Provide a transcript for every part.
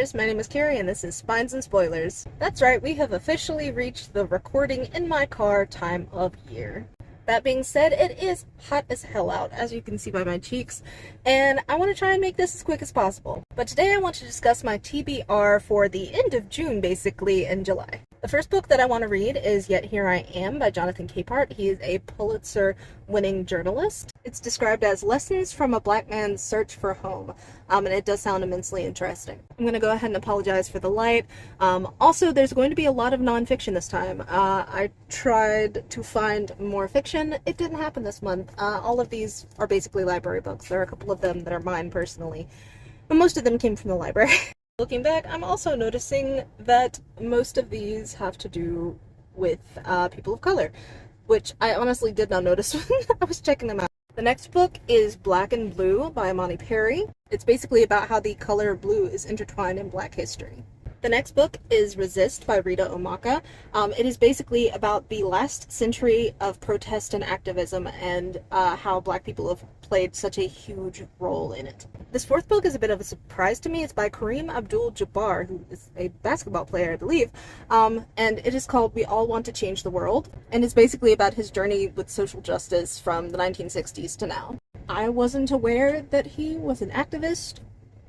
readers, my name is Carrie and this is Spines and Spoilers. That's right, we have officially reached the recording in my car time of year. That being said, it is hot as hell out, as you can see by my cheeks, and I want to try and make this as quick as possible. But today I want to discuss my TBR for the end of June, basically, in July. The first book that I want to read is Yet Here I Am by Jonathan Capehart. He is a Pulitzer-winning journalist. It's described as Lessons from a Black Man's Search for Home, and it does sound immensely interesting. I'm going to go ahead and apologize for the light. Also, there's going to be a lot of nonfiction this time. I tried to find more fiction. It didn't happen this month. All of these are basically library books. There are a couple of them that are mine personally, but most of them came from the library. Looking back, I'm also noticing that most of these have to do with people of color, which I honestly did not notice when I was checking them out. The next book is Black and Blue by Imani Perry. It's basically about how the color blue is intertwined in Black history. The next book is Resist by Rita Omaka. It is basically about the last century of protest and activism and how Black people have played such a huge role in it. This fourth book is a bit of a surprise to me. It's by Kareem Abdul-Jabbar, who is a basketball player, I believe, and it is called We All Want to Change the World, and it's basically about his journey with social justice from the 1960s to now. I wasn't aware that he was an activist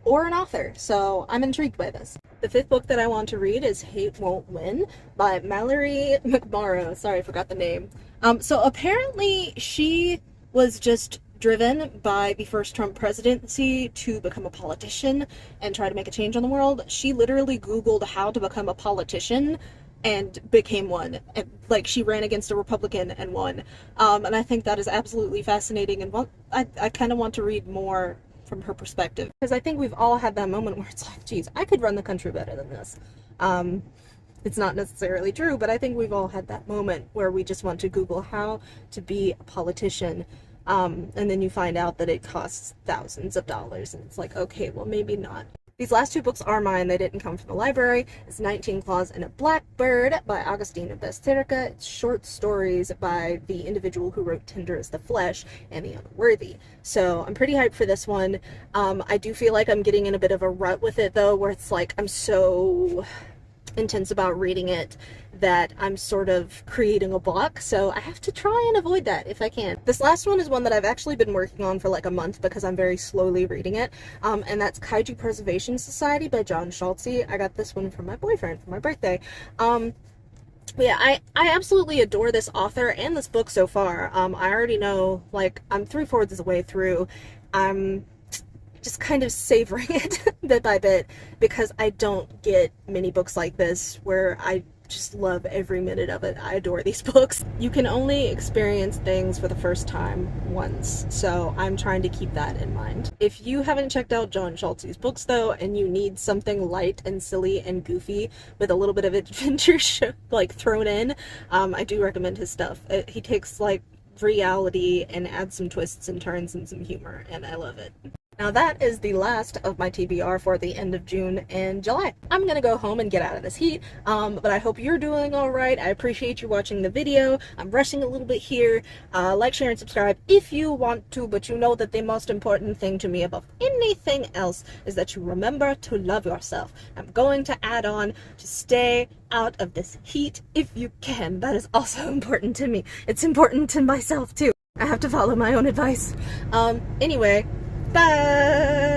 or an author, so I'm intrigued by this. The fifth book that I want to read is Hate Won't Win by Mallory McMorrow. Sorry, I forgot the name. So apparently she was just driven by the first Trump presidency to become a politician and try to make a change on the world. She literally Googled how to become a politician and became one. And, like, she ran against a Republican and won. And I think that is absolutely fascinating, and I kind of want to read more from her perspective, because I think we've all had that moment where it's like, geez, I could run the country better than this. It's not necessarily true, but I think we've all had that moment where we just want to Google how to be a politician, and then you find out that it costs thousands of dollars, and it's like, okay, well, maybe not. These last two books are mine. They didn't come from the library. It's 19 Claws and a Blackbird by Agustina Besterca. It's short stories by the individual who wrote Tender as the Flesh and The Unworthy. So I'm pretty hyped for this one. I do feel like I'm getting in a bit of a rut with it, though, where it's like I'm so intense about reading it that I'm sort of creating a block, so I have to try and avoid that if I can. This last one is one that I've actually been working on for like a month because I'm very slowly reading it, and that's Kaiju Preservation Society by John Schulze. I got this one from my boyfriend for my birthday. But yeah, I absolutely adore this author and this book so far. I already know, like, I'm 3/4 of the way through. I'm just kind of savoring it bit by bit, because I don't get many books like this where I just love every minute of it. I adore these books. You can only experience things for the first time once, so I'm trying to keep that in mind. If you haven't checked out John Schulze's books, though, and you need something light and silly and goofy with a little bit of adventure like thrown in, I do recommend his stuff. He takes like reality and adds some twists and turns and some humor, and I love it. Now that is the last of my TBR for the end of June and July. I'm gonna go home and get out of this heat, but I hope you're doing alright. I appreciate you watching the video. I'm rushing a little bit here. Like, share, and subscribe if you want to, but you know that the most important thing to me above anything else is that you remember to love yourself. I'm going to add on to stay out of this heat if you can. That is also important to me. It's important to myself too. I have to follow my own advice. Anyway, bye!